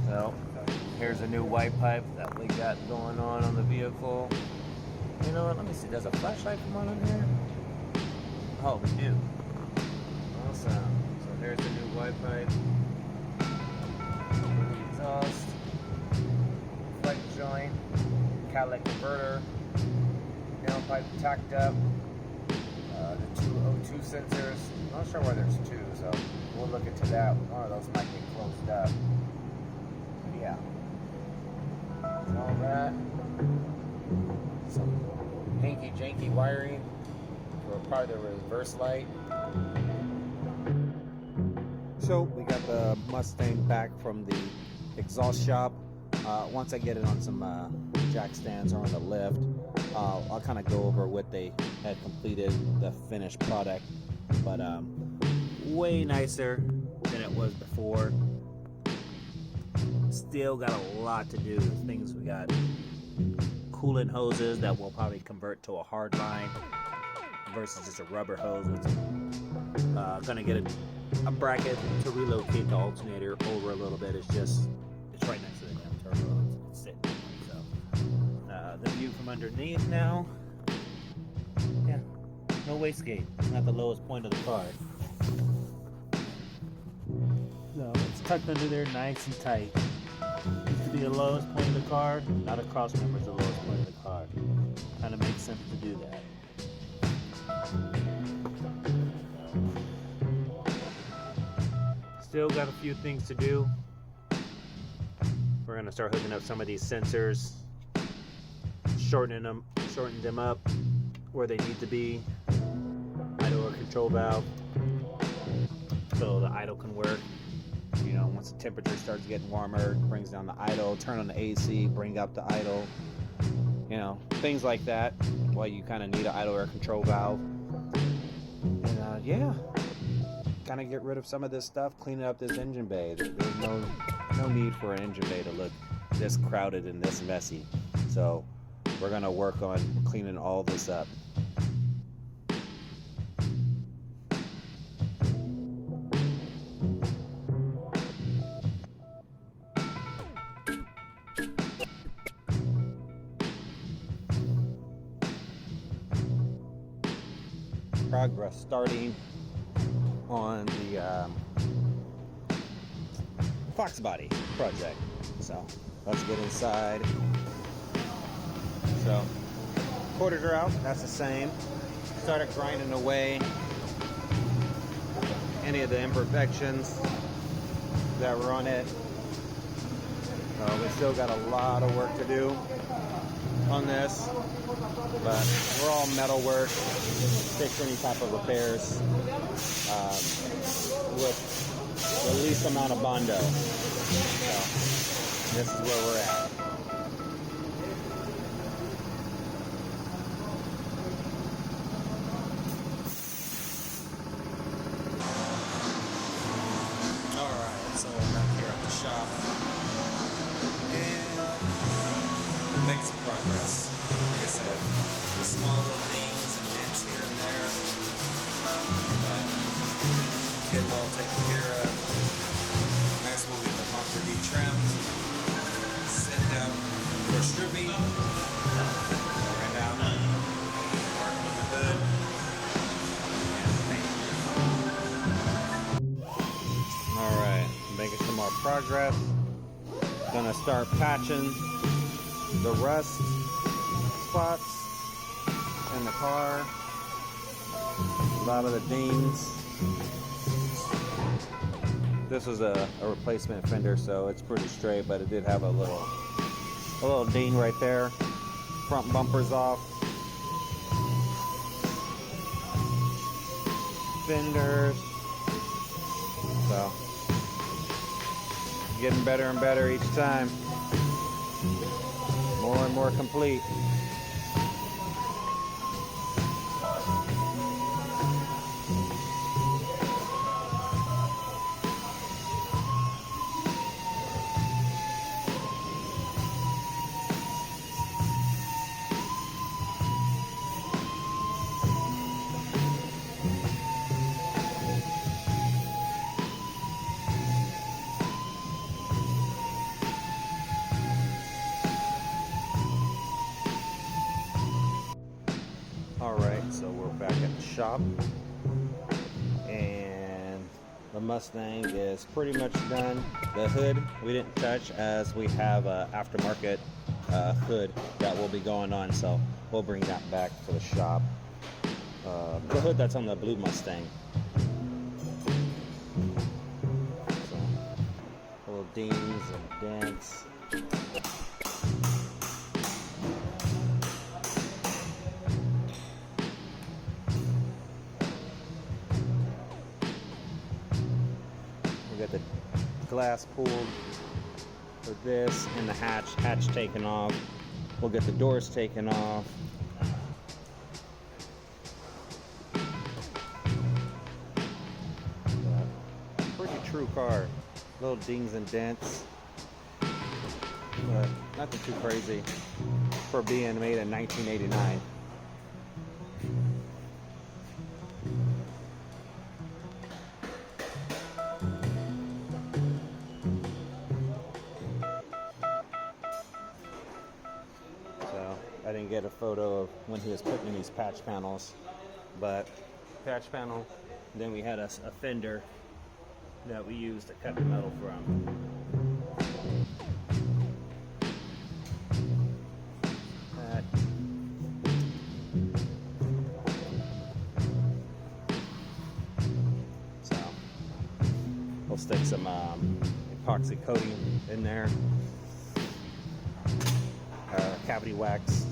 So here's a new white pipe that we got going on the vehicle. You know what? Let me see. Does a flashlight come on in here? Oh, we do. Awesome. So here's the new white pipe. Exhaust. Flex joint. Catalytic converter. Downpipe tacked up. The two O2 sensors. I'm not sure why there's two, so we'll look into that. One of those might get closed up. But yeah. All that. Some hanky janky wiring for probably the reverse light. So we got the Mustang back from the exhaust shop. Once I get it on some jack stands or on the lift, I'll kind of go over what they had completed, the finished product, but way nicer than it was before. Still got a lot to do. Things we got coolant hoses that will probably convert to a hard line versus just a rubber hose. Gonna get a bracket to relocate the alternator over a little bit. It's right next to the damn turbo. It's sitting. So the view from underneath now. Yeah, no wastegate. Not the lowest point of the car. So it's tucked under there, nice and tight. Used to be the lowest point of the car. Not a cross member is the lowest point of the car. Kind of makes sense to do that. Still got a few things to do. We're gonna start hooking up some of these sensors, shorten them up where they need to be. Idle or control valve, so the idle can work. You know, once the temperature starts getting warmer, it brings down the idle. Turn on the AC, bring up the idle. You know, things like that. Well, you kind of need an idle air control valve. And yeah, kind of get rid of some of this stuff, clean up this engine bay. There's no need for an engine bay to look this crowded and this messy. So we're gonna work on cleaning all this up. Progress starting on the Fox body project. So let's get inside. So quarters are out, that's the same. Started grinding away any of the imperfections that were on it. We still got a lot of work to do on this, but we're all metal work, fix any type of repairs with the least amount of Bondo. So this is where we're at. Alright, so I'm back here at the shop and make some progress. Like I said, the small little things and dents here and there, but get it all taken care of. Next we'll get the bumper detrimmed, send out for stripping, right now, mark on the hood, and paint. Alright, making some more progress. Gonna start patching the rust spots in the car, a lot of the dings. This was a replacement fender, so it's pretty straight, but it did have a little ding right there. Front bumper's off. Fenders. So getting better and better each time. More and more complete. back at the shop, and the Mustang is pretty much done. The hood we didn't touch, as we have a aftermarket hood that will be going on, so we'll bring that back to the shop. The hood that's on the blue Mustang. So, little dings and dents. We got the glass pulled for this, and the hatch taken off. We'll get the doors taken off. Pretty true car. Little dings and dents, but nothing too crazy for being made in 1989. I didn't get a photo of when he was putting in these patch panels, but patch panel. Then we had a fender that we used to cut the metal from. So we'll stick some epoxy coating in there. Cavity wax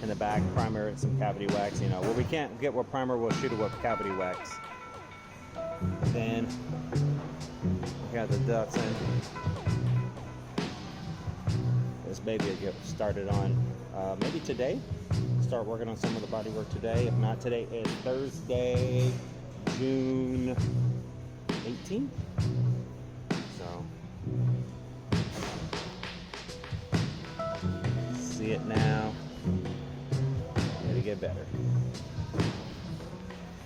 in the back, primer and some cavity wax. You know, where we can't get with primer, we'll shoot it with cavity wax. Then we got the ducts in. This baby will get started on maybe today. Start working on some of the body work today. If not, today is Thursday, June 18th. So see it now. It'll get better.